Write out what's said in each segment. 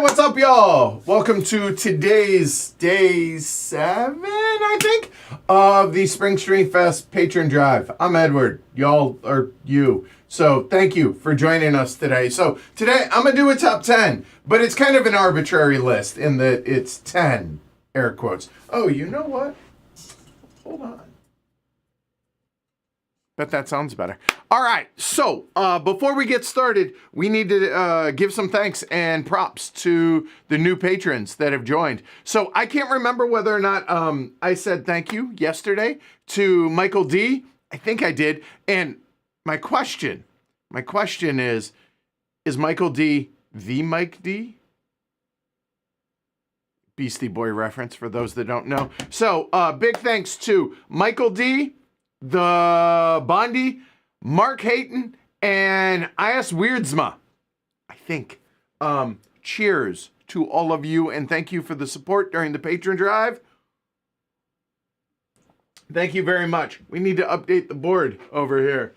What's up, y'all? Welcome to today's day 7, I think, of the Spring Stream Fest Patron Drive. I'm Edward. Y'all are you. So thank you for joining us today. So today I'm going to do a top 10, but it's kind of an arbitrary list in that it's 10, air quotes. Oh, you know what? Hold on. Bet that sounds better. All right, so before we get started, we need to give some thanks and props to the new patrons that have joined. So I can't remember whether or not I said thank you yesterday to Michael D. I think I did. And my question is Michael D the Mike D? Beastie Boy reference for those that don't know. So big thanks to Michael D, the Bondi, Mark Hayton, and IS Weirdsma. I think. Cheers to all of you, and thank you for the support during the Patron Drive. Thank you very much. We need to update the board over here.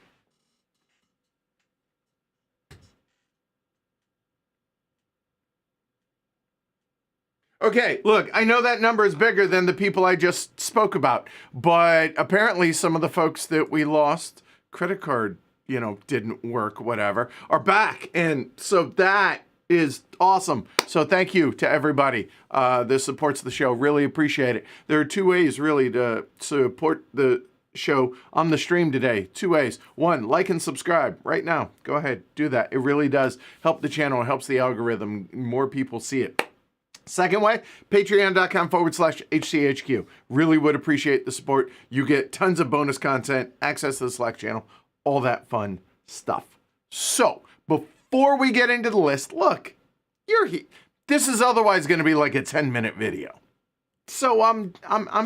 Okay, look, I know that number is bigger than the people I just spoke about, but apparently some of the folks that we lost, credit card, didn't work, whatever, are back. And so that is awesome. So thank you to everybody that supports the show. Really appreciate it. There are two ways really to support the show on the stream today. Two ways. One, like and subscribe right now. Go ahead, do that. It really does help the channel. It helps the algorithm. More people see it. Second way, patreon.com/HCHQ. Really would appreciate the support. You get tons of bonus content, access to the Slack channel, all that fun stuff. So before we get into the list, look, you're here. This is otherwise going to be like a 10-minute video. So I'm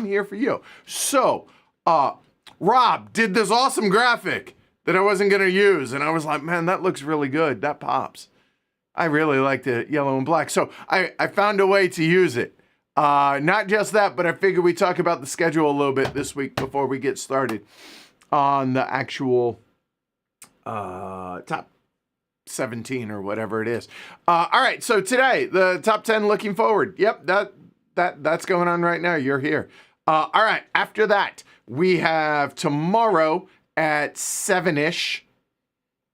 here for you. So Rob did this awesome graphic that I wasn't going to use. And I was like, man, that looks really good. That pops. I really like the yellow and black. So I found a way to use it. Not just that, but I figured we'd talk about the schedule a little bit this week before we get started on the actual top 17 or whatever it is. All right, so today, the top 10 looking forward. Yep, that's going on right now. You're here. All right, after that, we have tomorrow at 7-ish.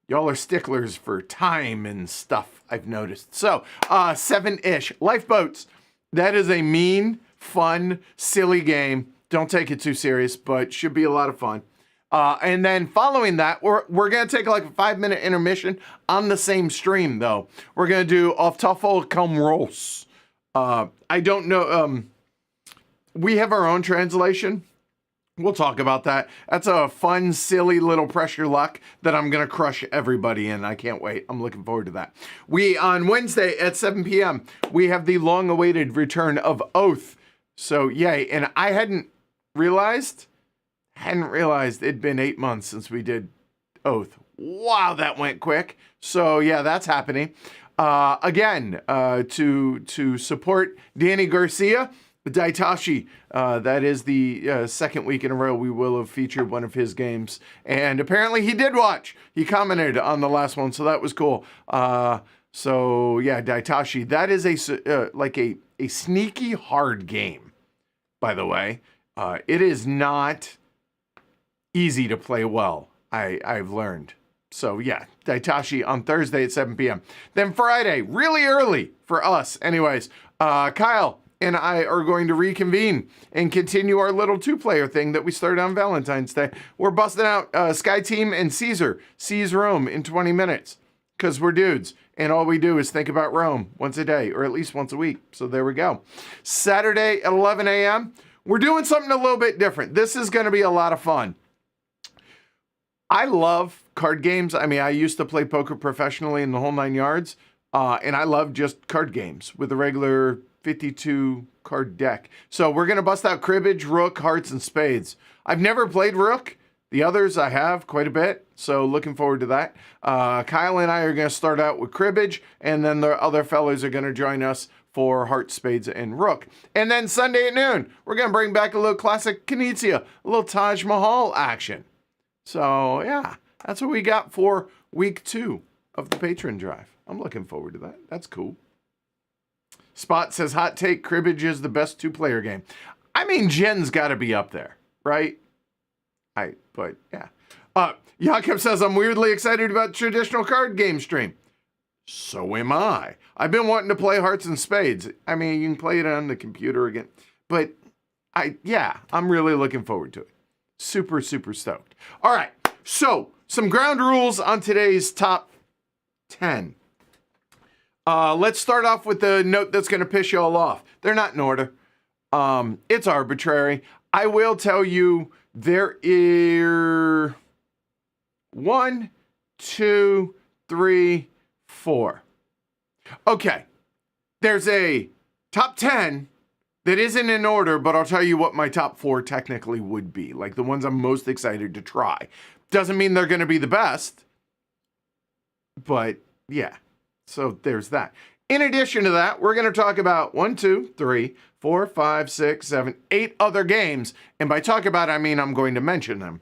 Y'all are sticklers for time and stuff, I've noticed. So, 7-ish. Lifeboats. That is a mean, fun, silly game. Don't take it too serious, but should be a lot of fun. And then following that, we're going to take like a 5-minute intermission on the same stream, though. We're going to do Auf Teufel komm raus. I don't know. We have our own translation. We'll talk about that. That's a fun, silly little pressure luck that I'm going to crush everybody in. I can't wait. I'm looking forward to that. On Wednesday at 7 p.m., we have the long-awaited return of Oath. So, yay. And I hadn't realized it'd been 8 months since we did Oath. Wow, that went quick. So, yeah, that's happening. Again, to support Danny Garcia, Daitashi, that is the second week in a row we will have featured one of his games. And apparently he did watch. He commented on the last one, so that was cool. So, yeah, Daitashi, that is like a sneaky hard game, by the way. It is not easy to play well, I've learned. So, yeah, Daitashi on Thursday at 7 p.m. Then Friday, really early for us. Anyways, Kyle and I are going to reconvene and continue our little 2-player thing that we started on Valentine's Day. We're busting out Sky Team and Caesar, Seize Rome in 20 minutes, because we're dudes, and all we do is think about Rome once a day, or at least once a week. So there we go. Saturday at 11 a.m., we're doing something a little bit different. This is going to be a lot of fun. I love card games. I mean, I used to play poker professionally in the whole 9 yards, and I love just card games with a regular 52 card deck. So we're going to bust out cribbage, rook, hearts, and spades. I've never played rook. The others I have quite a bit. So looking forward to that. Kyle and I are going to start out with cribbage, and then the other fellows are going to join us for hearts, spades, and rook. And then Sunday at noon, we're going to bring back a little classic Knizia, a little Taj Mahal action. So yeah, that's what we got for week 2 of the Patron Drive. I'm looking forward to that. That's cool. Spot says, hot take, cribbage is the best 2-player game. I mean, Jen's got to be up there, right? But yeah. Jakob says, I'm weirdly excited about traditional card game stream. So am I. I've been wanting to play Hearts and Spades. I mean, you can play it on the computer again. But I'm really looking forward to it. Super, super stoked. All right. So, some ground rules on today's top 10. Let's start off with the note that's going to piss you all off. They're not in order. It's arbitrary. I will tell you there is 1, 2, 3, 4. Okay. There's a top 10 that isn't in order, but I'll tell you what my top 4 technically would be. Like the ones I'm most excited to try. Doesn't mean they're going to be the best. But yeah. So there's that. In addition to that, we're going to talk about 1, 2, 3, 4, 5, 6, 7, 8 other games. And by talk about, I mean I'm going to mention them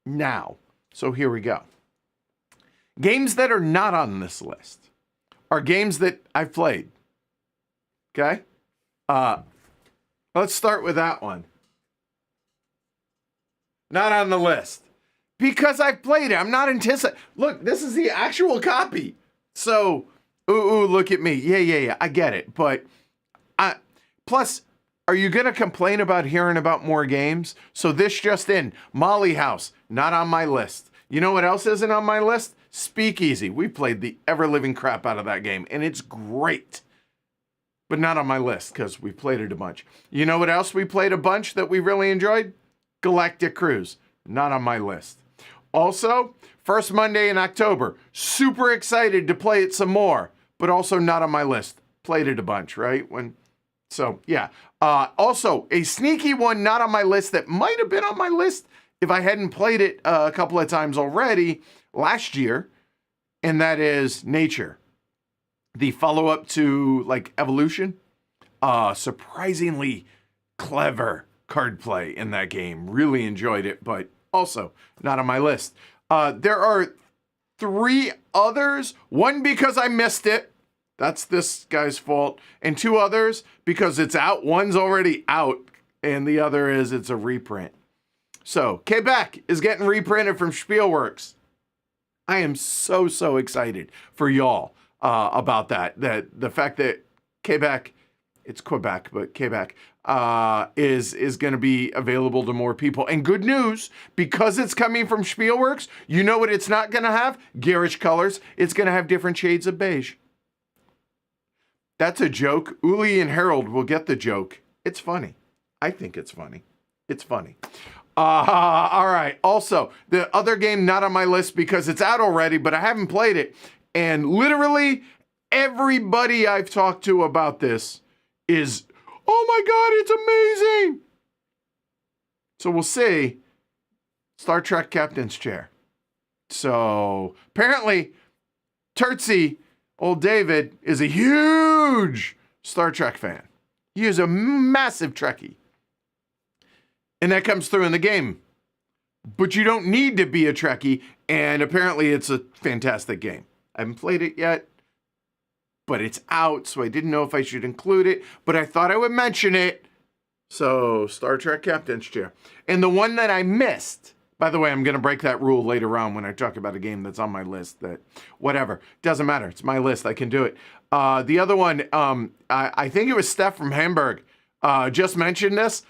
now. So here we go. Games that are not on this list are games that I've played. Okay? Let's start with that one. Not on the list. Because I've played it. I'm not anticipating. Look, this is the actual copy. So, ooh, look at me. Yeah, I get it. But, plus, are you going to complain about hearing about more games? So this just in, Molly House, not on my list. You know what else isn't on my list? Speakeasy. We played the ever-living crap out of that game, and it's great. But not on my list, because we played it a bunch. You know what else we played a bunch that we really enjoyed? Galactic Cruise. Not on my list. Also, first Monday in October. Super excited to play it some more, but also not on my list. Played it a bunch, right? So, yeah. Also, a sneaky one not on my list that might have been on my list if I hadn't played it a couple of times already last year, and that is Nature. The follow-up to, like, Evolution. Surprisingly clever card play in that game. Really enjoyed it, but also not on my list. There are 3 others. One because I missed it. That's this guy's fault. And 2 others because it's out. One's already out, and the other is it's a reprint. So, Quebec is getting reprinted from Spielworks. I am so excited for y'all about that. The fact that Quebec, it's Quebec, but Quebec is going to be available to more people. And good news, because it's coming from Spielworks, you know what it's not going to have? Garish colors. It's going to have different shades of beige. That's a joke. Uli and Harold will get the joke. It's funny. I think it's funny. It's funny. All right. Also, the other game not on my list because it's out already, but I haven't played it. And literally everybody I've talked to about this is, oh my God, it's amazing. So we'll see. Star Trek Captain's Chair. So apparently, Tertzy, old David, is a huge Star Trek fan. He is a massive Trekkie. And that comes through in the game. But you don't need to be a Trekkie, and apparently it's a fantastic game. I haven't played it yet, but it's out, so I didn't know if I should include it, but I thought I would mention it. So, Star Trek Captain's Chair. And the one that I missed, by the way, I'm going to break that rule later on when I talk about a game that's on my list that, whatever, doesn't matter. It's my list. I can do it. The other one, I think it was Steph from Hamburg, just mentioned this.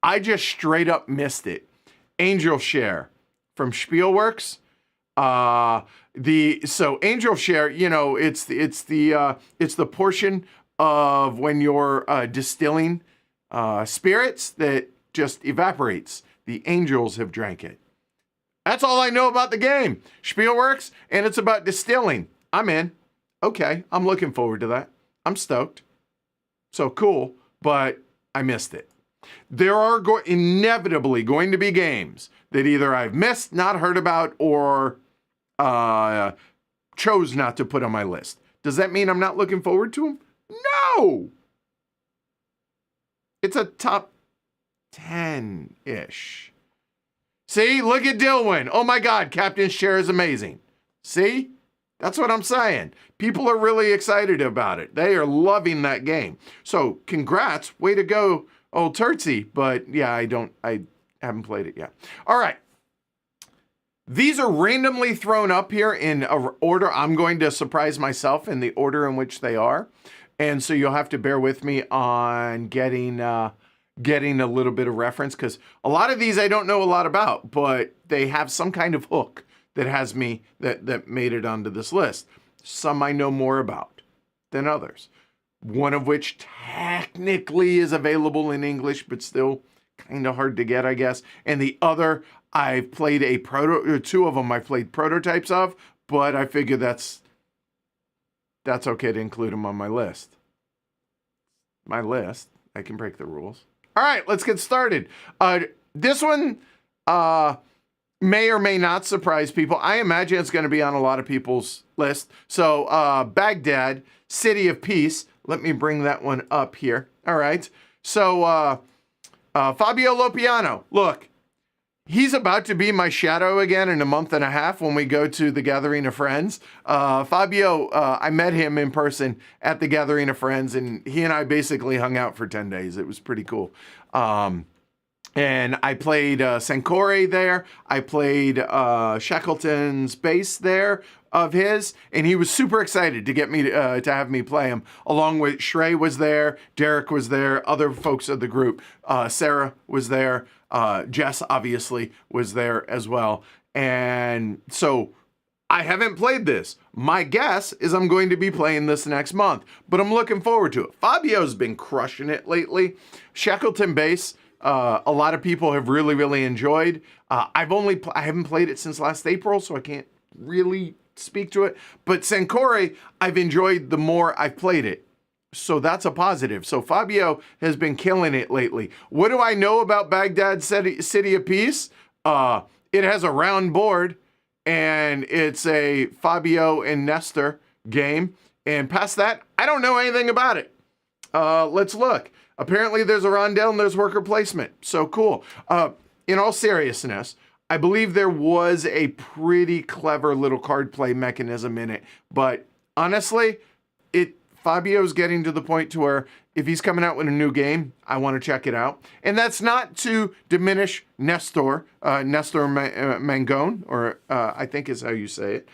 I just straight up missed it. Angel Share from Spielworks. So Angel Share, you know, it's the portion of when you're distilling spirits that just evaporates. The angels have drank it. That's all I know about the game. Spielworks, and it's about distilling. I'm in. Okay, I'm looking forward to that. I'm stoked. So cool, but I missed it. There are inevitably going to be games that either I've missed, not heard about, or chose not to put on my list. Does that mean I'm not looking forward to them? No! It's a top 10-ish. See? Look at Dilwyn. Oh my God, Captain's Chair is amazing. See? That's what I'm saying. People are really excited about it. They are loving that game. So, congrats. Way to go, old Tertzy. But yeah, I haven't played it yet. All right. These are randomly thrown up here in order. I'm going to surprise myself in the order in which they are. And so you'll have to bear with me on getting a little bit of reference, because a lot of these I don't know a lot about, but they have some kind of hook that has me, that made it onto this list. Some I know more about than others. one of which technically is available in English, but still kind of hard to get, I guess. And the other, I've played two of them I've played prototypes of, but I figure that's okay to include them on my list. My list. I can break the rules. All right, let's get started. This one may or may not surprise people. I imagine it's going to be on a lot of people's list. So Baghdad, City of Peace. Let me bring that one up here. All right. So Fabio Lopiano, look, he's about to be my shadow again in a month and a half when we go to the Gathering of Friends. Fabio, I met him in person at the Gathering of Friends, and he and I basically hung out for 10 days. It was pretty cool. And I played Sancore there. I played Shackleton's bass there of his, and he was super excited to get me to have me play him. Along with Shrey was there, Derek was there, other folks of the group. Sarah was there. Jess obviously was there as well. And so I haven't played this. My guess is I'm going to be playing this next month, but I'm looking forward to it. Fabio's been crushing it lately. Shackleton bass. A lot of people have really, really enjoyed. I haven't played it since last April, so I can't really speak to it. But Sancore, I've enjoyed the more I've played it. So that's a positive. So Fabio has been killing it lately. What do I know about Baghdad City of Peace? It has a round board, and it's a Fabio and Nestor game. And past that, I don't know anything about it. Let's look. Apparently there's a rondel and there's worker placement. So cool. In all seriousness, I believe there was a pretty clever little card play mechanism in it. But honestly, Fabio's getting to the point to where if he's coming out with a new game, I want to check it out. And that's not to diminish Nestor Mangone, or I think is how you say it.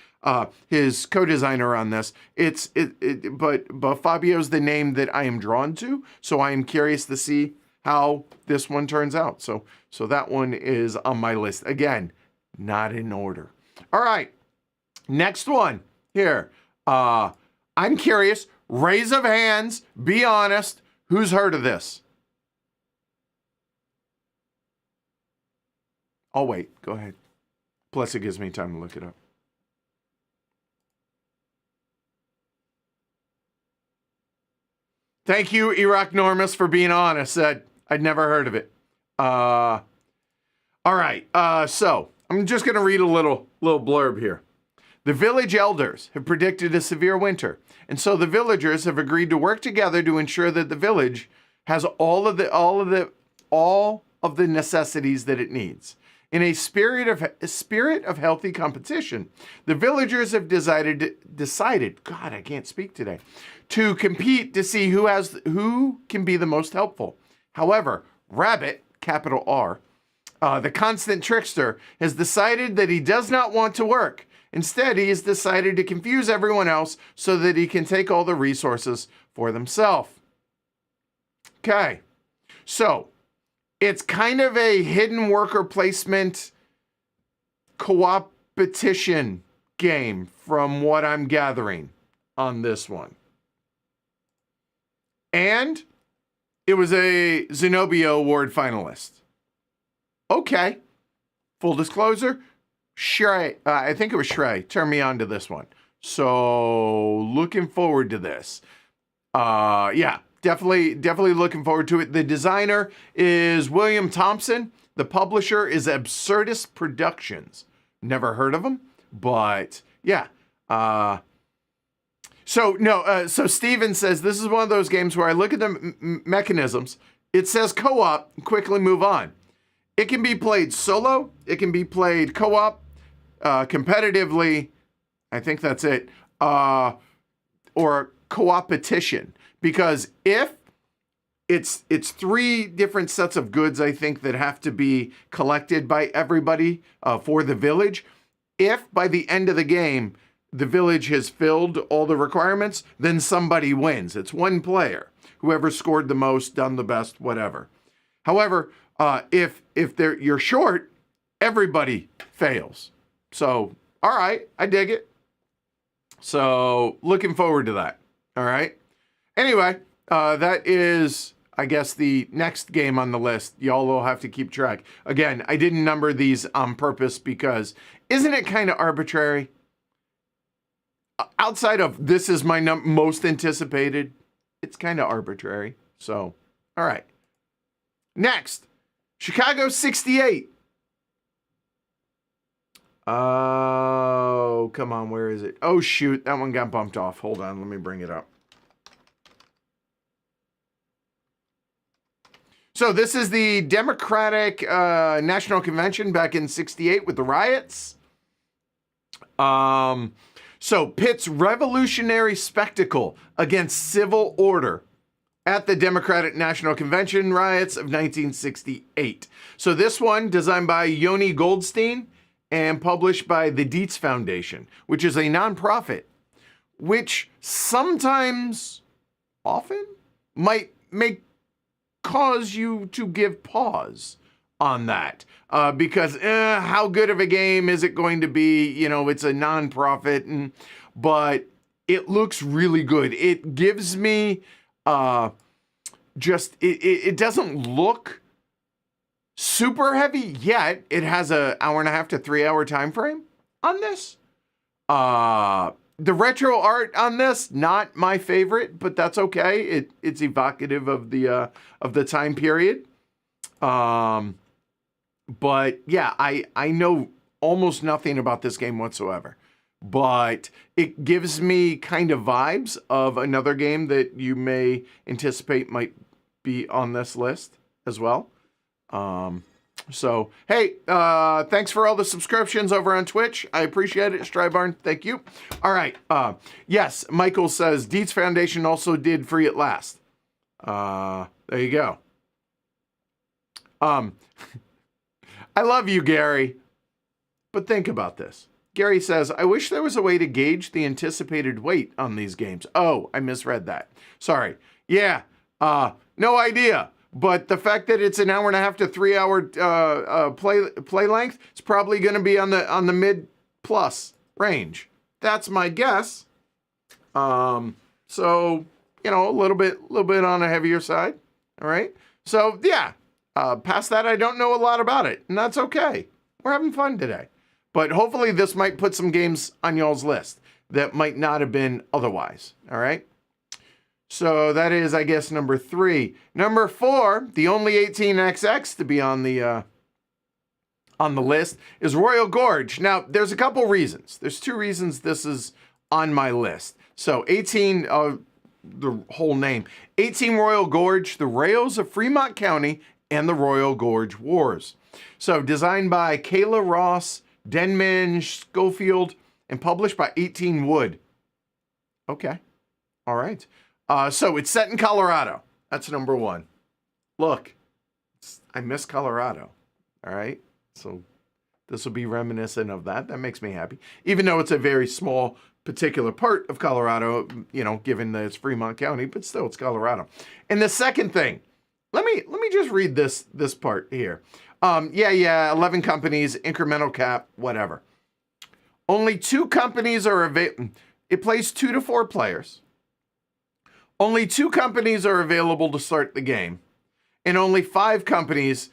His co-designer on this. But Fabio's the name that I am drawn to, so I am curious to see how this one turns out. So that one is on my list. Again, not in order. All right, next one here. I'm curious. Raise of hands. Be honest. Who's heard of this? I'll wait. Go ahead. Plus, it gives me time to look it up. Thank you, Iraq Normus, for being honest. I'd never heard of it. All right. So I'm just going to read a little blurb here. The village elders have predicted a severe winter, and so the villagers have agreed to work together to ensure that the village has all of the necessities that it needs. In a spirit of healthy competition, the villagers have decided. God, I can't speak today. To compete to see who can be the most helpful. However, Rabbit, capital R, the constant trickster, has decided that he does not want to work. Instead, he has decided to confuse everyone else so that he can take all the resources for himself. Okay, so it's kind of a hidden worker placement co-opetition game from what I'm gathering on this one. And it was a Zenobia Award finalist. Okay, full disclosure, Shrey, I think it was Shrey, turned me on to this one. So looking forward to this. Yeah, definitely looking forward to it. The designer is William Thompson. The publisher is Absurdist Productions. Never heard of them, but yeah. So Steven says, this is one of those games where I look at the mechanisms, it says co-op, quickly move on. It can be played solo, it can be played co-op, competitively, I think that's it, or co-opetition. Because if it's three different sets of goods, I think, that have to be collected by everybody for the village. If by the end of the game, the village has filled all the requirements, then somebody wins. It's one player. Whoever scored the most, done the best, whatever. However, if you're short, everybody fails. So, all right, I dig it. So, looking forward to that. All right. Anyway, That is, I guess, the next game on the list. Y'all will have to keep track. Again, I didn't number these on purpose because isn't it kind of arbitrary? Outside of this is my most anticipated, it's kind of arbitrary. So, all right. Next, Chicago 68. Oh, come on. Where is it? Oh, shoot. That one got bumped off. Hold on. Let me bring it up. So this is the Democratic National Convention back in 68 with the riots. So pits revolutionary spectacle against civil order at the Democratic National Convention riots of 1968. So this one, designed by Yoni Goldstein and published by the Dietz Foundation, which is a nonprofit, which sometimes, often, might cause you to give pause on that. Because how good of a game is it going to be? You know, it's a nonprofit, but it looks really good. It gives me it doesn't look super heavy yet. It has an 1.5 to 3 hour time frame on this. The retro art on this, not my favorite, but that's okay. It's evocative of the time period. But yeah, I know almost nothing about this game whatsoever. But it gives me kind of vibes of another game that you may anticipate might be on this list as well. So, hey, thanks for all the subscriptions over on Twitch. I appreciate it. Strybarn, thank you. All right. Yes, Michael says, Dietz Foundation also did Free at Last. There you go. I love you, Gary. But think about this. Gary says, I wish there was a way to gauge the anticipated wait on these games. Oh, I misread that. Sorry. Yeah, no idea. But the fact that it's an 1.5 to 3 hour play length, it's probably going to be on the mid plus range. That's my guess. So you know, a little bit on the heavier side. All right. So yeah, past that, I don't know a lot about it, and that's okay. We're having fun today. But hopefully this might put some games on y'all's list that might not have been otherwise. All right. So that is, I guess, number 3. Number 4, the only 18XX to be on the list is Royal Gorge. Now, there's a couple reasons. There's 2 reasons this is on my list. So 18, the whole name, 18 Royal Gorge, The Rails of Fremont County and the Royal Gorge Wars. So designed by Kayla Ross, Denman Schofield, and published by 18 Wood. Okay. All right. So it's set in Colorado. That's number 1. Look, I miss Colorado. All right. So this will be reminiscent of that. That makes me happy. Even though it's a very small particular part of Colorado, you know, given that it's Fremont County, but still it's Colorado. And the second thing, let me just read this part here. 11 companies, incremental cap, whatever. Only 2 companies are available. It plays 2 to 4 players. Only 2 companies are available to start the game, and only 5 companies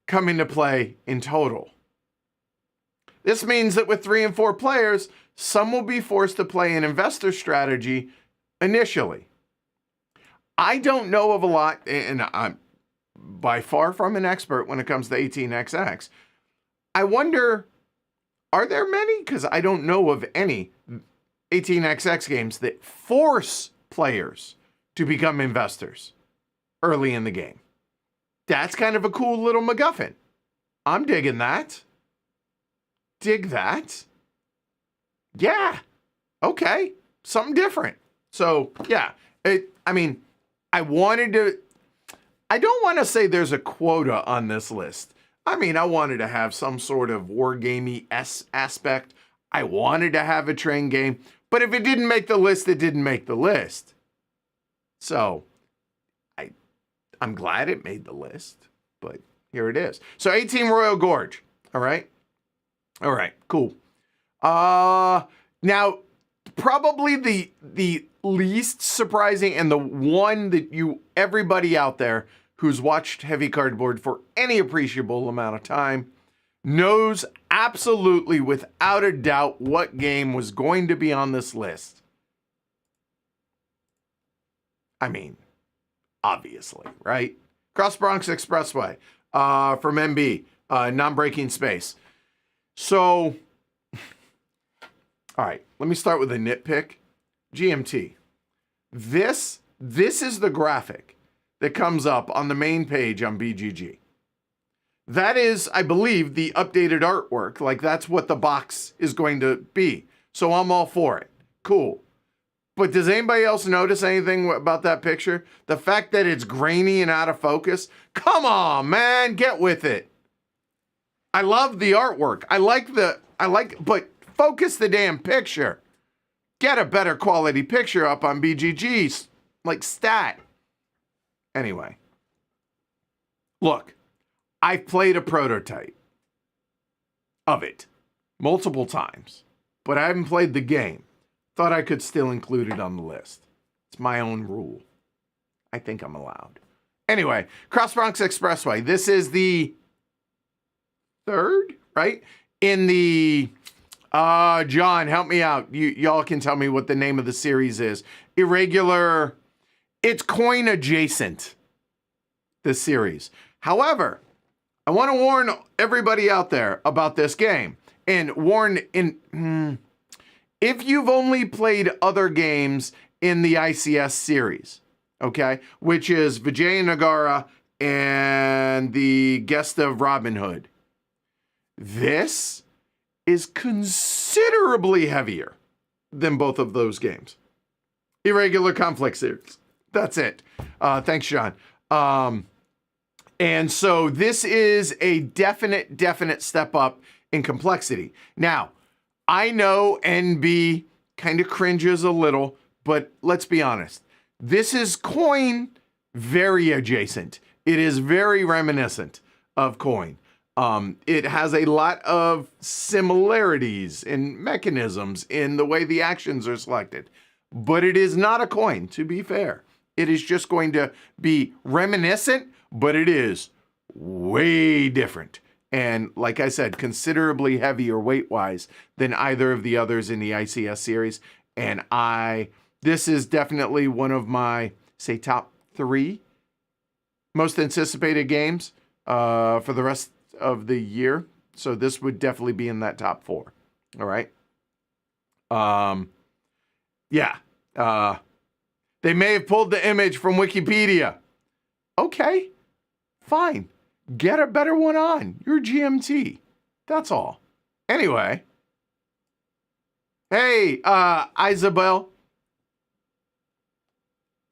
come into play in total. This means that with 3 and 4 players, some will be forced to play an investor strategy initially. I don't know of a lot, and I'm by far from an expert when it comes to 18XX. I wonder, are there many? Because I don't know of any 18XX games that force players to become investors early in the game. That's kind of a cool little MacGuffin. I'm digging that. Dig that. Yeah. Okay. Something different. So, yeah. I don't want to say there's a quota on this list. I mean, I wanted to have some sort of wargamey aspect. I wanted to have a train game. But if it didn't make the list, it didn't make the list. So, I'm glad it made the list, but here it is. So 18 Royal Gorge. All right. All right, cool. Now, probably the least surprising and the one that everybody out there who's watched Heavy Cardboard for any appreciable amount of time knows absolutely without a doubt what game was going to be on this list. I mean, obviously, right? Cross Bronx Expressway from MB, non-breaking space. So, all right, let me start with a nitpick. GMT. This is the graphic that comes up on the main page on BGG. That is, I believe, the updated artwork. Like, that's what the box is going to be. So I'm all for it. Cool. But does anybody else notice anything about that picture? The fact that it's grainy and out of focus? Come on, man, get with it. I love the artwork. But focus the damn picture. Get a better quality picture up on BGG, like stat. Anyway. Look, I've played a prototype of it multiple times, but I haven't played the game. Thought I could still include it on the list. It's my own rule. I think I'm allowed. Anyway, Cross Bronx Expressway. This is the third, right? In the, John, help me out. Y'all can tell me what the name of the series is. Irregular, it's coin adjacent, this series. However, I want to warn everybody out there about this game. And warn if you've only played other games in the ICS series, okay, which is Vijayanagar and the Guest of Robin Hood, this is considerably heavier than both of those games. Irregular Conflict series. That's it. Thanks, John. And so this is a definite step up in complexity. Now, I know NB kind of cringes a little, but let's be honest. This is coin very adjacent. It is very reminiscent of coin. It has a lot of similarities in mechanisms in the way the actions are selected, but it is not a coin, to be fair. It is just going to be reminiscent, but it is way different. And like I said, considerably heavier weight-wise than either of the others in the ICS series. And this is definitely one of my, say, top 3 most anticipated games for the rest of the year. So this would definitely be in that top 4. All right. Yeah. They may have pulled the image from Wikipedia. Okay, fine. Get a better one on. You're GMT. That's all. Anyway. Hey, Isabel.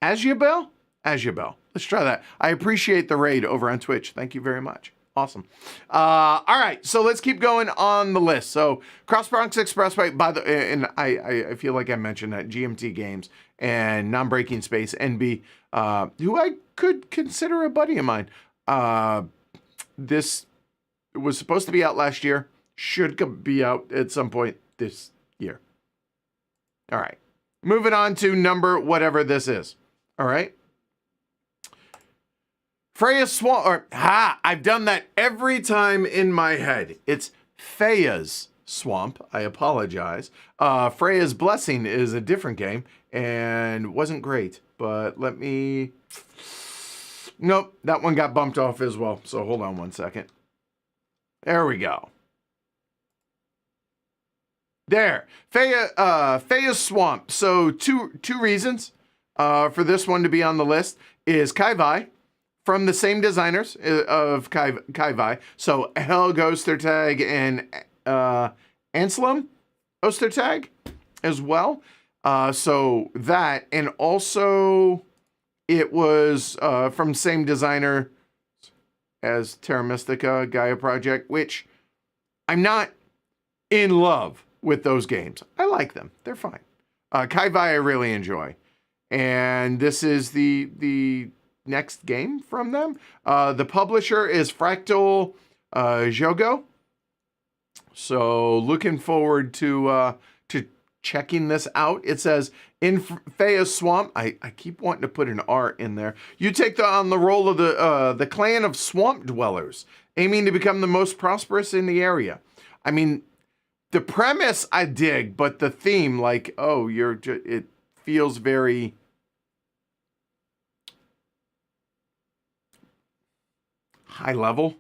Azubel? Azubel. Let's try that. I appreciate the raid over on Twitch. Thank you very much. Awesome. All right, so let's keep going on the list. So Cross Bronx Expressway, and I feel like I mentioned that, GMT Games and Non-Breaking Space, NB, who I could consider a buddy of mine. This was supposed to be out last year. Should be out at some point this year. All right. Moving on to number whatever this is. All right. Freya's Swamp. I've done that every time in my head. It's Feya's Swamp. I apologize. Freya's Blessing is a different game and wasn't great. But let me... Nope, that one got bumped off as well. So hold on one second. There we go. There. Feya's Swamp. So two reasons for this one to be on the list is Kai-Vai, from the same designers of Kai-Vai. So Helge Ostertag and Anselm Ostertag as well. So that, and also it was from same designer as Terra Mystica Gaia Project, which I'm not in love with those games. I like them. They're fine. Kai-Vai I really enjoy. And this is the next game from them. The publisher is Fractal Jogo. So looking forward to checking this out. It says, in Fea's Swamp, I keep wanting to put an R in there. You take on the role of the clan of swamp dwellers, aiming to become the most prosperous in the area. I mean, the premise I dig, but the theme, like, oh, it feels very high level.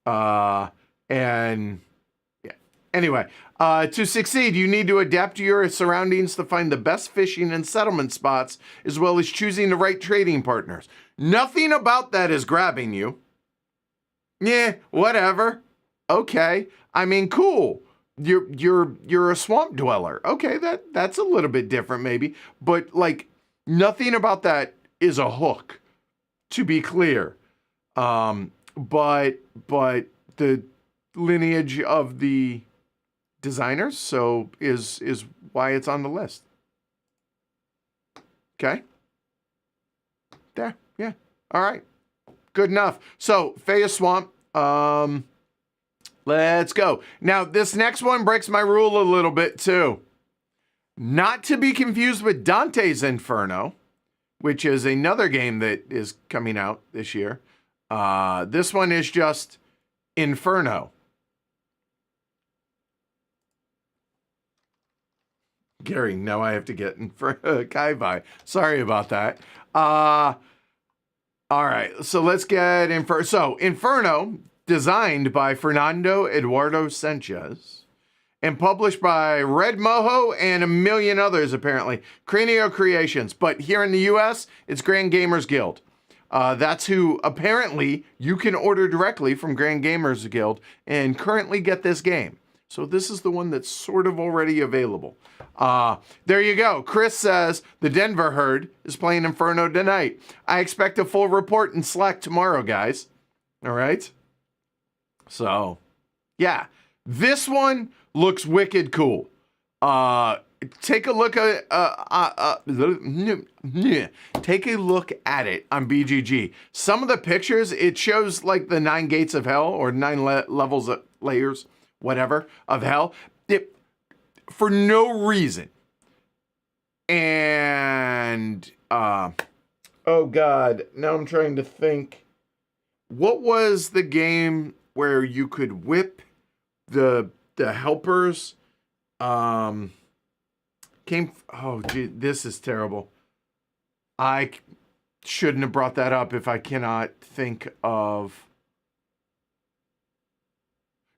And yeah. Anyway, to succeed, you need to adapt to your surroundings to find the best fishing and settlement spots, as well as choosing the right trading partners. Nothing about that is grabbing you. Yeah, whatever. Okay. I mean, cool. You're a swamp dweller. Okay, that's a little bit different maybe, but like nothing about that is a hook, to be clear. But the lineage of the designers so is why it's on the list. Okay. There. Yeah. All right. Good enough. So Fea's Swamp. Let's go. Now, this next one breaks my rule a little bit, too. Not to be confused with Dante's Inferno, which is another game that is coming out this year. This one is just Inferno. Gary, now I have to get Kai-Bai. Sorry about that. All right, so let's get Inferno. So, Inferno, designed by Fernando Eduardo Sanchez and published by Red Moho and a million others, apparently. Cranio Creations. But here in the US, it's Grand Gamers Guild. That's who, apparently, you can order directly from Grand Gamers Guild and currently get this game. So this is the one that's sort of already available. There you go. Chris says, the Denver Herd is playing Inferno tonight. I expect a full report in Slack tomorrow, guys. All right? So, yeah. This one looks wicked cool. Take a look at take a look at it on BGG. Some of the pictures, it shows like the 9 gates of hell or 9 levels of layers, whatever, of hell. For no reason. And oh god, now I'm trying to think. What was the game where you could whip the helpers? Oh gee, this is terrible. I shouldn't have brought that up if I cannot think of.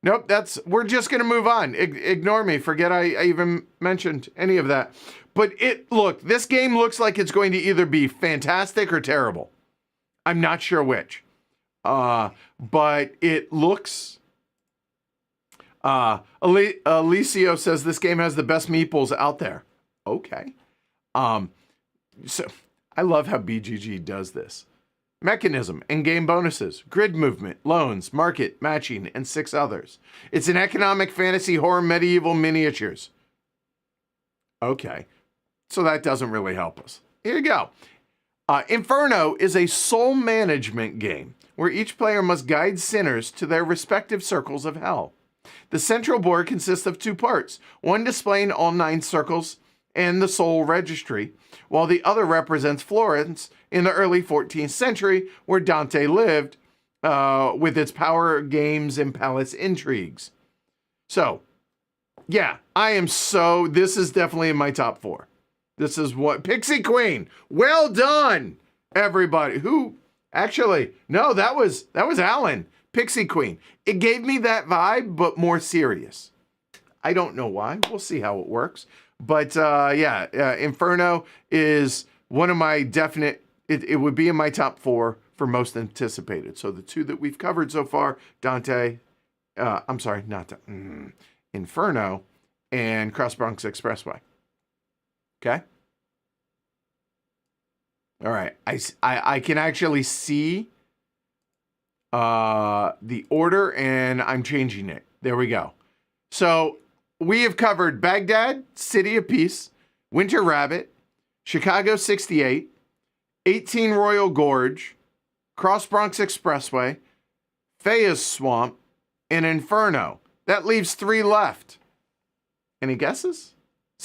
Nope, we're just going to move on. Ignore me. Forget I even mentioned any of that. But this game looks like it's going to either be fantastic or terrible. I'm not sure which. But it looks. Alicio says this game has the best meeples out there. Okay. So I love how BGG does this. Mechanism, in-game bonuses, grid movement, loans, market, matching, and 6 others. It's an economic fantasy horror medieval miniatures. Okay. So that doesn't really help us. Here you go. Inferno is a soul management game where each player must guide sinners to their respective circles of hell. The central board consists of 2 parts, one displaying all 9 circles and the soul registry, while the other represents Florence in the early 14th century, where Dante lived, with its power games and palace intrigues. So, yeah, this is definitely in my top 4. This is what, Pixie Queen, well done, everybody. Who, actually, no, that was Alan, Pixie Queen. It gave me that vibe, but more serious. I don't know why, we'll see how it works. But Inferno is one of my definite, it would be in my top 4 for most anticipated. So the 2 that we've covered so far, Inferno and Cross Bronx Expressway. Okay? All right. I can actually see the order and I'm changing it. There we go. So we have covered Baghdad, City of Peace, Winter Rabbit, Chicago 68, 18 Royal Gorge, Cross Bronx Expressway, Fea's Swamp, and Inferno. That leaves 3 left. Any guesses?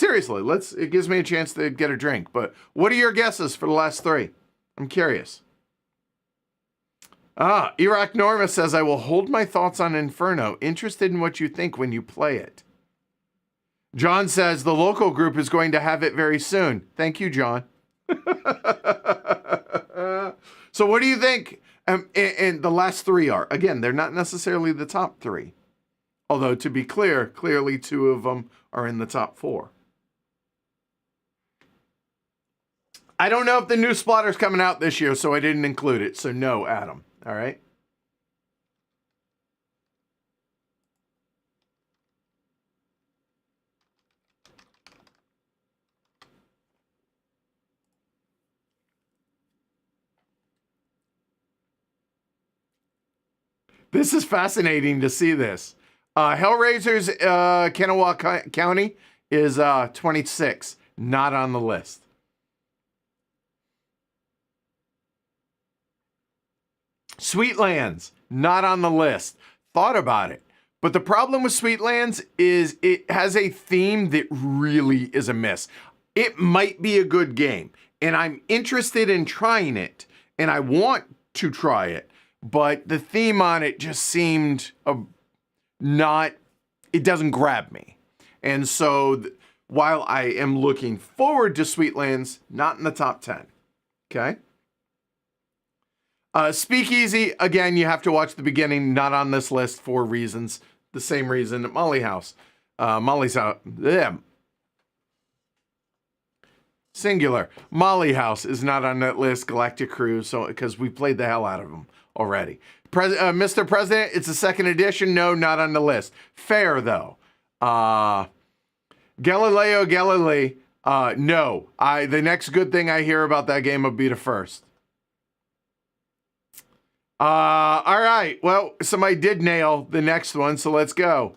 Seriously, it gives me a chance to get a drink. But what are your guesses for the last three? I'm curious. Iraq Norma says, I will hold my thoughts on Inferno. Interested in what you think when you play it. John says, the local group is going to have it very soon. Thank you, John. So what do you think? And the last three are, again, they're not necessarily the top three. Although, to be clear, clearly two of them are in the top four. I don't know if the new Splatter's coming out this year, so I didn't include it. So no, Adam. All right. This is fascinating to see this. Hellraiser's Kanawha County is 26, not on the list. Sweetlands, not on the list. Thought about it. But the problem with Sweetlands is it has a theme that really is a miss. It might be a good game, and I'm interested in trying it, and I want to try it, but the theme on it just seemed it doesn't grab me. And so while I am looking forward to Sweetlands, not in the top 10. Okay? Speakeasy, again, you have to watch the beginning, not on this list for reasons. The same reason at Molly's House. Singular. Molly House is not on that list. Galactic Cruise, so because we played the hell out of them already. Mr. President, it's a second edition. No, not on the list. Fair, though. Galileo Galilei, no. The next good thing I hear about that game will be the first. All right. Well, somebody did nail the next one, so let's go.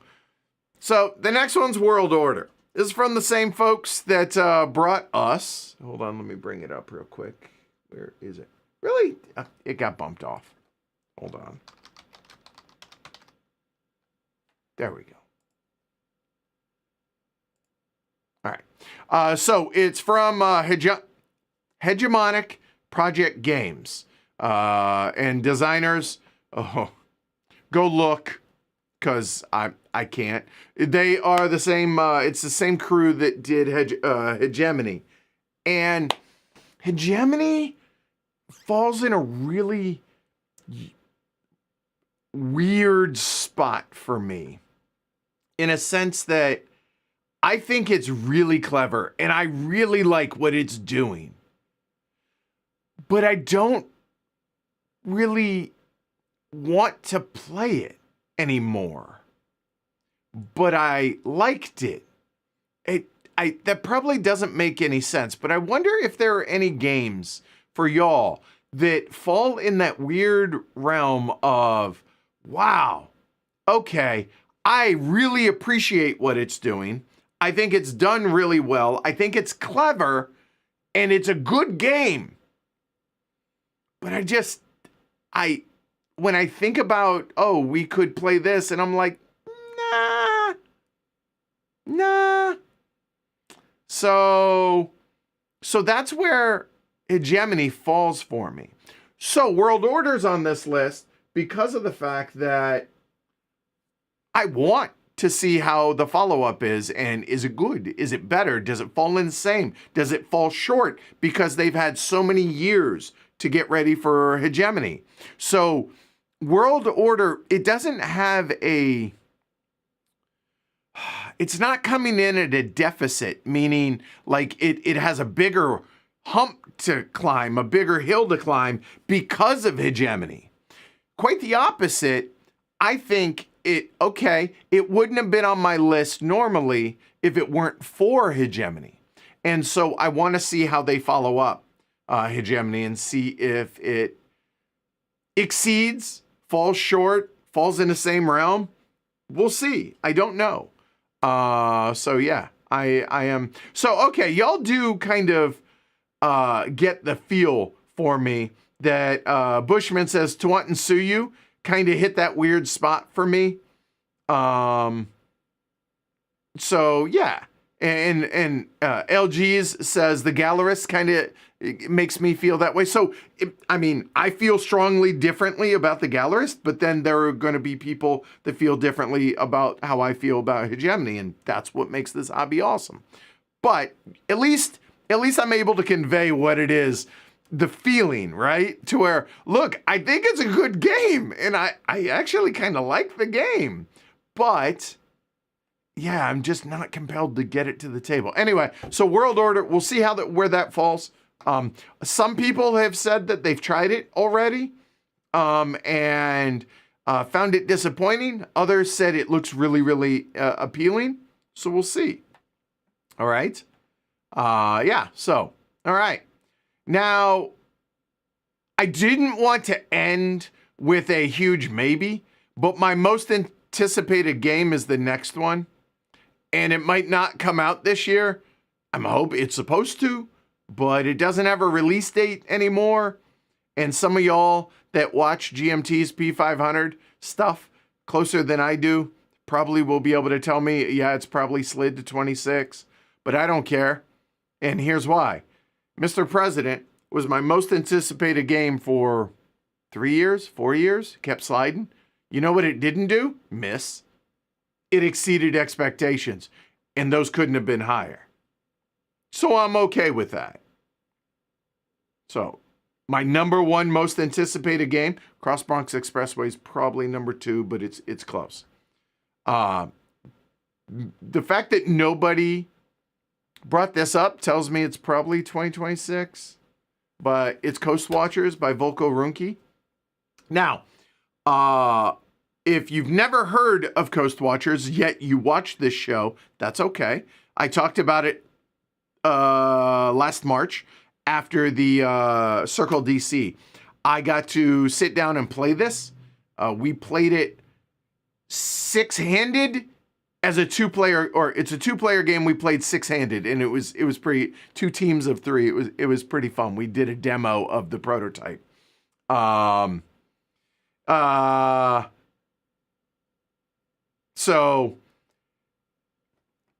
So the next one's World Order. This is from the same folks that brought us. Hold on, let me bring it up real quick. Where is it? Really? It got bumped off. Hold on. There we go. All right. So it's from Hegemonic Project Games. And designers, go look, because I can't. They are the same, it's the same crew that did Hegemony. And Hegemony falls in a really weird spot for me, in a sense that I think it's really clever, and I really like what it's doing. But I don't really want to play it anymore. But I liked it. That probably doesn't make any sense, but I wonder if there are any games for y'all that fall in that weird realm of, wow, okay, I really appreciate what it's doing. I think it's done really well. I think it's clever, and it's a good game. But when I think about, we could play this, and I'm like, nah. So that's where Hegemony falls for me. So World Order's on this list because of the fact that I want to see how the follow-up is, and is it good? Is it better? Does it fall in the same? Does it fall short because they've had so many years to get ready for Hegemony? So World Order, it doesn't have it's not coming in at a deficit, meaning like it has a bigger hump to climb, a bigger hill to climb because of Hegemony. Quite the opposite. I think it wouldn't have been on my list normally if it weren't for Hegemony. And so I want to see how they follow up Hegemony and see if it exceeds, falls short, falls in the same realm. We'll see. I don't know. So yeah, I am. So, okay, y'all do kind of get the feel for me that Bushman says Tawant and Suyu kind of hit that weird spot for me. So yeah, And LG's says the gallerist kind of makes me feel that way. So, I mean, I feel strongly differently about the gallerist, but then there are going to be people that feel differently about how I feel about hegemony, and that's what makes this hobby awesome. But at least I'm able to convey what it is, the feeling, right? To where, look, I think it's a good game, and I actually kind of like the game, but yeah, I'm just not compelled to get it to the table. Anyway, so World Order, we'll see where that falls. Some people have said that they've tried it already and found it disappointing. Others said it looks really, really appealing. So we'll see. All right. Yeah, so, all right. Now, I didn't want to end with a huge maybe, but my most anticipated game is the next one. And it might not come out this year. I'm hoping it's supposed to, but it doesn't have a release date anymore. And some of y'all that watch GMT's P500 stuff closer than I do probably will be able to tell me, yeah, it's probably slid to 26, but I don't care. And here's why. Mr. President was my most anticipated game for 3 years, 4 years, kept sliding. You know what it didn't do? Miss. It exceeded expectations, and those couldn't have been higher. So I'm okay with that. So my number one most anticipated game, Cross Bronx Expressway, is probably number 2, but it's close. The fact that nobody brought this up tells me it's probably 2026, but it's Coast Watchers by Volko Ruhnke. Now, if you've never heard of Coast Watchers, yet you watch this show, that's okay. I talked about it last March after the Circle DC. I got to sit down and play this. We played it 6-handed as a 2-player, or it's a 2-player game. We played 6-handed, and it was pretty, 2 teams of 3. It was pretty fun. We did a demo of the prototype. So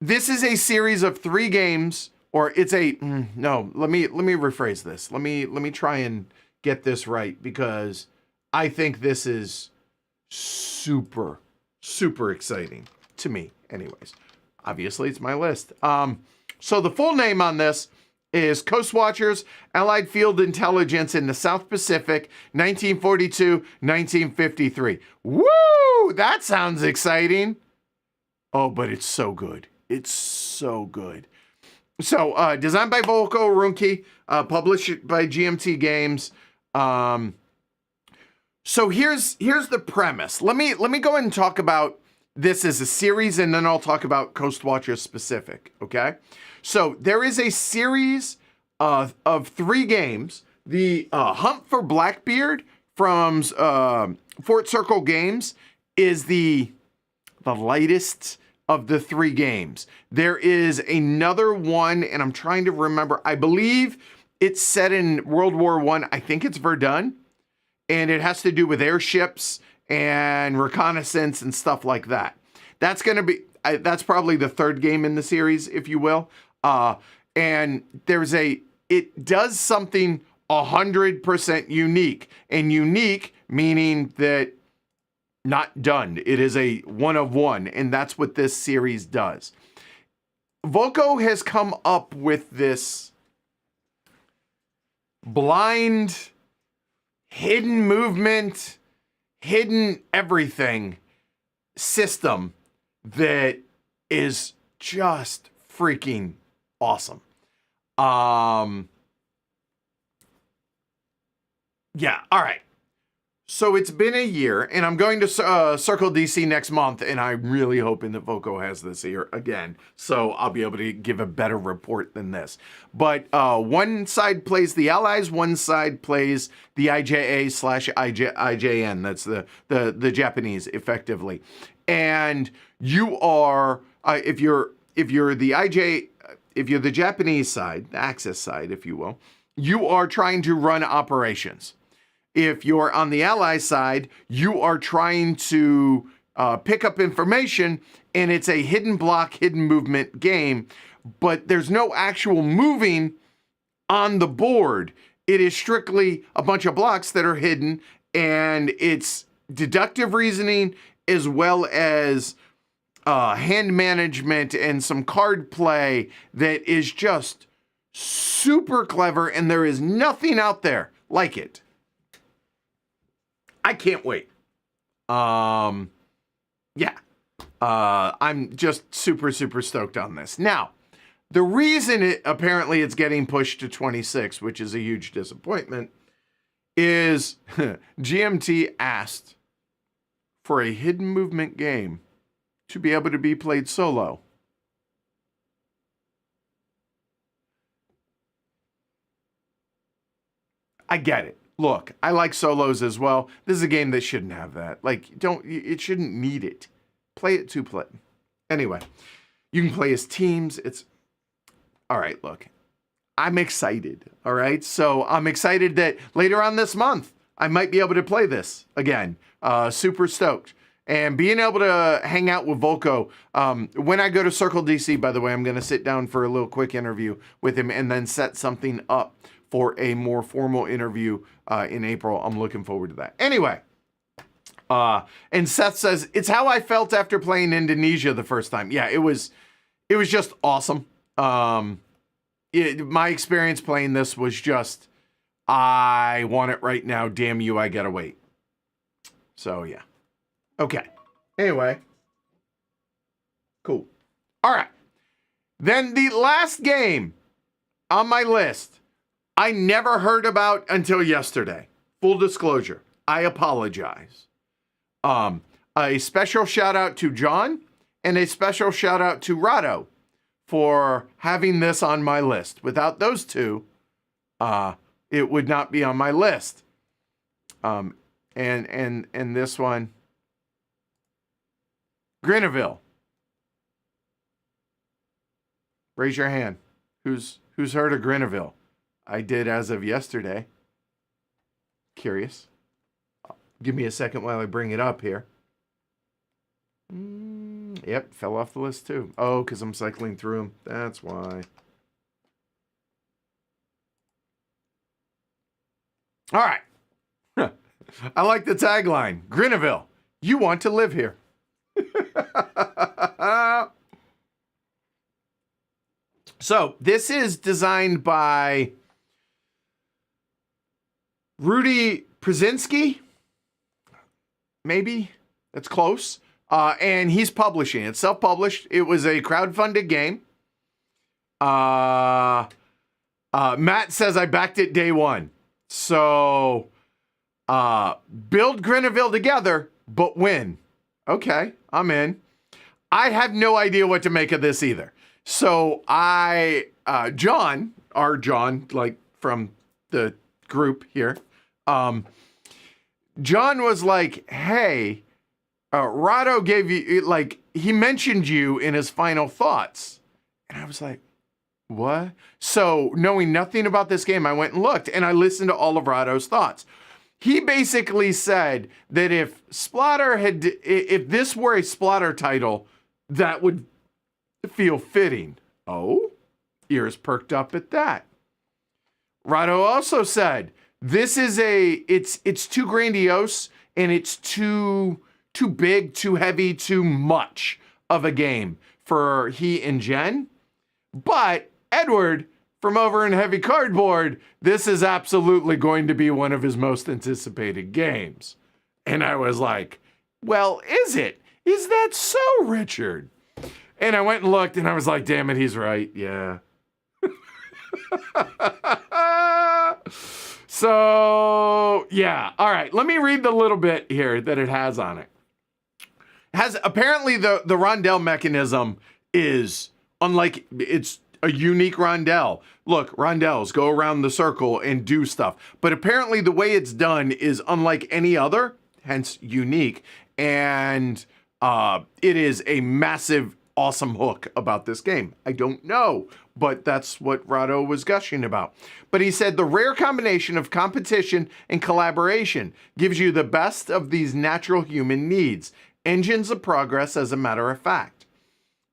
this is a series of 3 games, or it's a no. Let me rephrase this. Let me try and get this right, because I think this is super exciting to me. Anyways, obviously it's my list. So the full name on this is Coast Watchers, Allied Field Intelligence in the South Pacific, 1942-1953. Woo! That sounds exciting. Oh, but it's so good. It's so good. So, designed by Volko Ruhnke, published by GMT Games. So here's the premise. Let me go ahead and talk about this as a series, and then I'll talk about Coast Watchers specific, okay? So there is a series of 3 games. The Hunt for Blackbeard from Fort Circle Games is the lightest of the 3 games. There is another one, and I'm trying to remember. I believe it's set in World War I. I think it's Verdun, and it has to do with airships and reconnaissance and stuff like that. That's going to be, that's probably the 3rd game in the series, if you will. And it does something 100% unique, and unique meaning that not done. It is a one of one, and that's what this series does. Volko has come up with this blind, hidden movement, hidden everything system that is just freaking awesome. Yeah, all right. So it's been a year, and I'm going to Circle DC next month, and I'm really hoping that Volko has this here again, so I'll be able to give a better report than this. But one side plays the Allies, one side plays the IJA/IJN. That's the Japanese, effectively. And you are, if you're the Japanese side, the Axis side, if you will, you are trying to run operations. If you're on the Allied side, you are trying to pick up information, and it's a hidden block, hidden movement game, but there's no actual moving on the board. It is strictly a bunch of blocks that are hidden, and it's deductive reasoning as well as hand management and some card play that is just super clever, and there is nothing out there like it. I can't wait. I'm just super stoked on this. Now, the reason it's getting pushed to 26, which is a huge disappointment, is GMT asked for a hidden movement game to be able to be played solo. I get it. Look, I like solos as well. This is a game that shouldn't have that. It shouldn't need it. Play it two-player. Anyway, you can play as teams. All right, look, I'm excited. All right. So I'm excited that later on this month, I might be able to play this again. Super stoked. And being able to hang out with Volko. When I go to Circle DC, by the way, I'm going to sit down for a little quick interview with him and then set something up for a more formal interview in April. I'm looking forward to that. Anyway, and Seth says, it's how I felt after playing Indonesia the first time. Yeah, it was just awesome. My experience playing this was just, I want it right now. Damn you, I gotta wait. So, yeah. Okay. Anyway. Cool. All right. Then the last game on my list, I never heard about until yesterday. Full disclosure. I apologize. A special shout out to John and a special shout out to Rado for having this on my list. Without those two, it would not be on my list. And this one, Grenville. Raise your hand. Who's heard of Grenville? I did as of yesterday. Curious. Give me a second while I bring it up here. Yep, fell off the list too. Oh, because I'm cycling through them. That's why. All right. I like the tagline. Grenville, you want to live here. So, this is designed by Rudy Przinski. Maybe. That's close. And he's publishing it. Self-published. It was a crowdfunded game. Matt says I backed it day one. So, build Grenville together, but win. Okay, I'm in. I have no idea what to make of this either. So John, our John, like from the group here, John was like, hey, Rado gave you, like, he mentioned you in his final thoughts. And I was like, what? So knowing nothing about this game, I went and looked and I listened to all of Rado's thoughts. He basically said that if this were a Splatter title, that would feel fitting. Oh, ears perked up at that. Rado also said, this is it's too grandiose and it's too big, too heavy, too much of a game for he and Jen. But Edward from over in Heavy Cardboard, this is absolutely going to be one of his most anticipated games. And I was like, well, is it? Is that so, Richard? And I went and looked and I was like, damn it, he's right. Yeah. So, yeah. All right. Let me read the little bit here that it has on it. Apparently the rondelle mechanism is unlike, it's a unique rondelle. Look, rondelles go around the circle and do stuff. But apparently the way it's done is unlike any other, hence unique. And it is a massive, awesome hook about this game. I don't know, but that's what Rado was gushing about. But he said the rare combination of competition and collaboration gives you the best of these natural human needs. engines of progress as a matter of fact.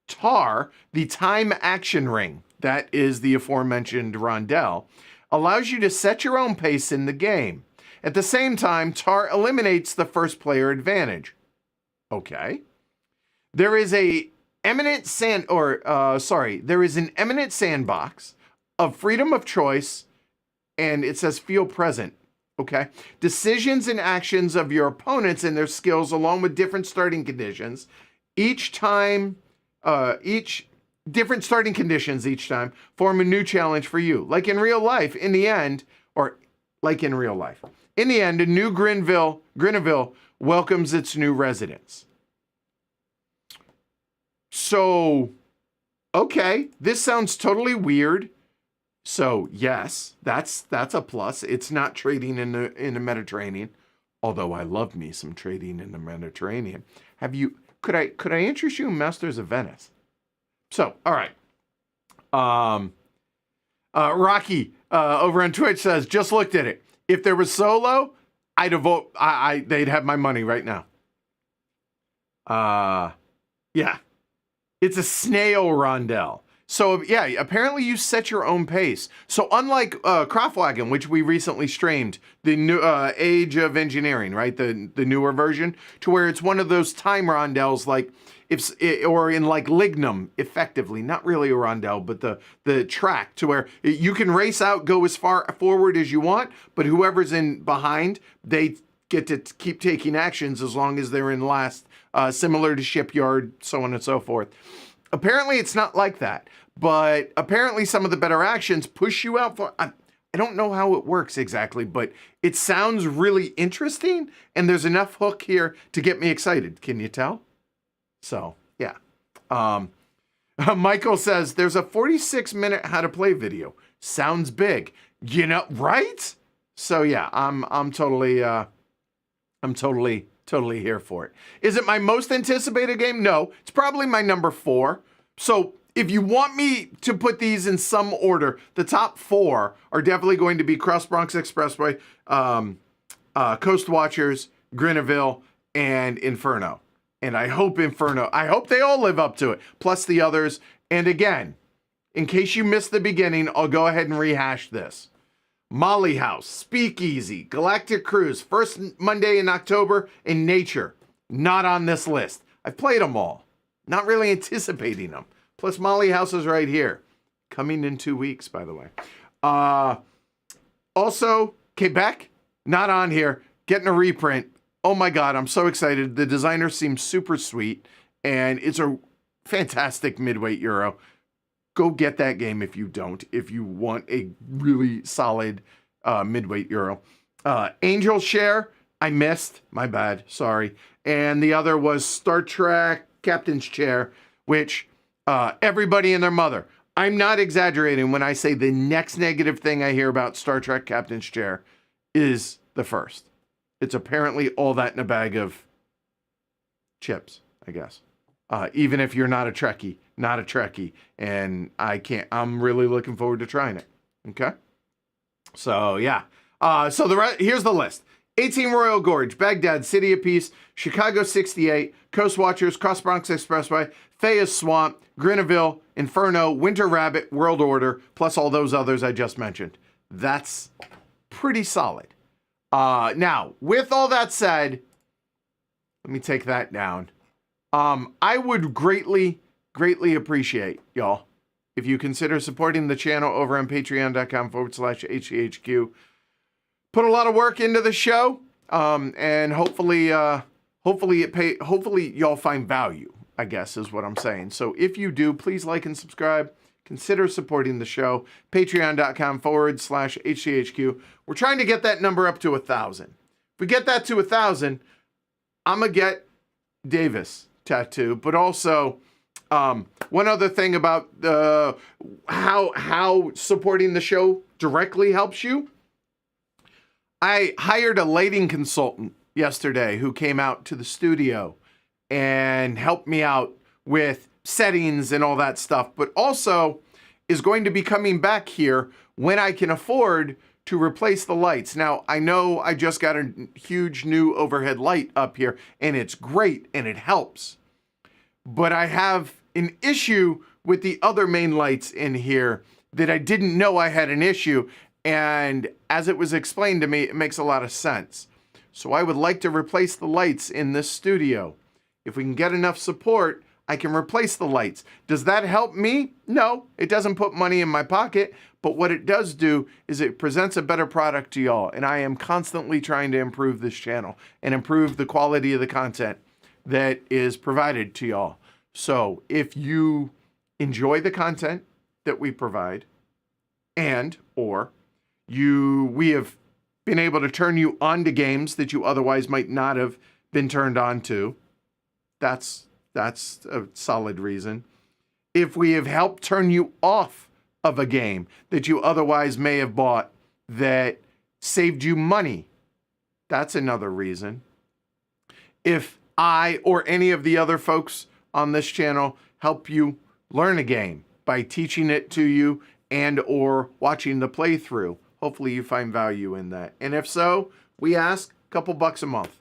Tar, the time action ring, that is the aforementioned rondelle, allows you to set your own pace in the game. At the same time, Tar eliminates the first player advantage. Okay. There is an eminent sandbox of freedom of choice, and it says feel present. Okay. Decisions and actions of your opponents and their skills, along with different starting conditions, different starting conditions each time form a new challenge for you. Like in real life, in the end, a new Grenville welcomes its new residents. So, okay, this sounds totally weird. So yes, that's a plus. It's not trading in the Mediterranean, although I love me some trading in the Mediterranean. Could I interest you in Masters of Venice? So, all right. Rocky over on Twitch says, just looked at it. If there was solo, they'd have my money right now. Yeah. It's a snail rondelle. So yeah, apparently you set your own pace. So unlike Kraftwagen, which we recently streamed, the new Age of Engineering, right? The newer version, to where it's one of those time rondelles, like or in like Lignum, effectively, not really a rondelle, but the track, to where you can race out, go as far forward as you want, but whoever's in behind, they get to keep taking actions as long as they're in last, similar to Shipyard, so on and so forth. Apparently it's not like that, but apparently some of the better actions push you out for, I don't know how it works exactly, but it sounds really interesting, and there's enough hook here to get me excited. Can you tell? So, yeah. Michael says, there's a 46-minute how to play video. Sounds big. You know, right? So yeah, I'm totally here for it. Is it my most anticipated game? No, it's probably my number 4. So if you want me to put these in some order, the top 4 are definitely going to be Cross Bronx Expressway, Coast Watchers, Grenville, and Inferno. And I hope they all live up to it, plus the others. And again, in case you missed the beginning, I'll go ahead and rehash this. Molly House, Speakeasy, Galactic Cruise, First Monday in October, and Nature. Not on this list. I've played them all. Not really anticipating them. Plus Molly House is right here. Coming in 2 weeks, by the way. Also, Quebec, not on here. Getting a reprint. Oh my God, I'm so excited. The designer seems super sweet, and it's a fantastic midweight Euro. Go get that game if you don't, if you want a really solid midweight Euro. Angel Share, I missed. My bad. Sorry. And the other was Star Trek Captain's Chair, which everybody and their mother. I'm not exaggerating when I say the next negative thing I hear about Star Trek Captain's Chair is the first. It's apparently all that in a bag of chips, I guess. Even if you're not a Trekkie, and I'm really looking forward to trying it. Okay? So, yeah. Here's the list. 18 Royal Gorge, Baghdad, City of Peace, Chicago 68, Coast Watchers, Cross Bronx Expressway, Fayez Swamp, Grenville, Inferno, Winter Rabbit, World Order, plus all those others I just mentioned. That's pretty solid. Now, with all that said, let me take that down. I would greatly appreciate, y'all, if you consider supporting the channel over on patreon.com/HCHQ. Put a lot of work into the show, and hopefully y'all find value, I guess is what I'm saying. So if you do, please like and subscribe. Consider supporting the show. Patreon.com/HCHQ. We're trying to get that number up to 1,000. If we get that to 1,000, I'm going to get Davis tattoo. But also, one other thing about how supporting the show directly helps you. I hired a lighting consultant yesterday who came out to the studio and helped me out with settings and all that stuff, but also is going to be coming back here when I can afford to replace the lights. Now, I know I just got a huge new overhead light up here, and it's great, and it helps. But I have an issue with the other main lights in here that I didn't know I had an issue, and as it was explained to me, it makes a lot of sense. So I would like to replace the lights in this studio. If we can get enough support, I can replace the lights. Does that help me? No, it doesn't put money in my pocket, but what it does do is it presents a better product to y'all, and I am constantly trying to improve this channel and improve the quality of the content that is provided to y'all. So if you enjoy the content that we provide, and or we have been able to turn you on to games that you otherwise might not have been turned on to, that's a solid reason. If we have helped turn you off of a game that you otherwise may have bought that saved you money, that's another reason. If I or any of the other folks on this channel help you learn a game by teaching it to you and or watching the playthrough, hopefully you find value in that. And if so, we ask a couple bucks a month.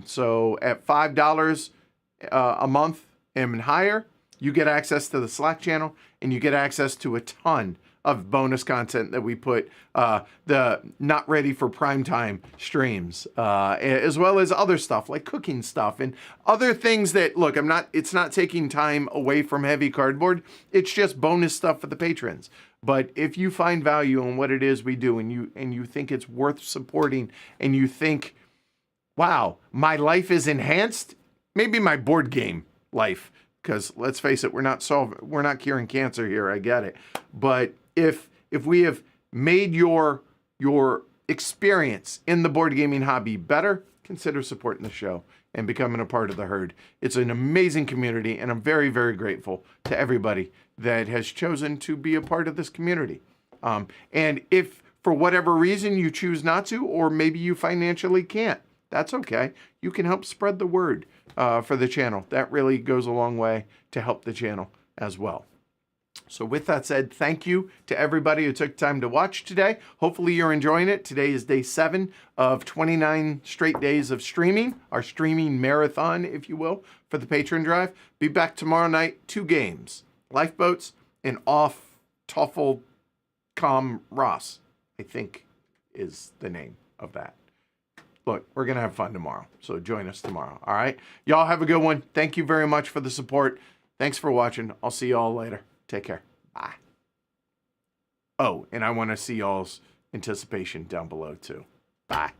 So at $5 a month and higher, you get access to the Slack channel, and you get access to a ton of bonus content that we put, the not ready for primetime streams, as well as other stuff like cooking stuff and other things that, look, it's not taking time away from Heavy Cardboard. It's just bonus stuff for the patrons. But if you find value in what it is we do, and you think it's worth supporting, and you think, wow, my life is enhanced, maybe my board game life, because let's face it, we're not curing cancer here. I get it. But if we have made your experience in the board gaming hobby better, consider supporting the show and becoming a part of the herd. It's an amazing community, and I'm very, very grateful to everybody that has chosen to be a part of this community. And if for whatever reason you choose not to, or maybe you financially can't, that's okay. You can help spread the word for the channel. That really goes a long way to help the channel as well. So with that said, thank you to everybody who took time to watch today. Hopefully you're enjoying it. Today is day 7 of 29 straight days of streaming, our streaming marathon, if you will, for the Patron Drive. Be back tomorrow night, 2 games, Lifeboats and Off Toffel Com Ross, I think is the name of that. Look, we're going to have fun tomorrow, so join us tomorrow, all right? Y'all have a good one. Thank you very much for the support. Thanks for watching. I'll see y'all later. Take care. Bye. Oh, and I want to see y'all's anticipation down below, too. Bye.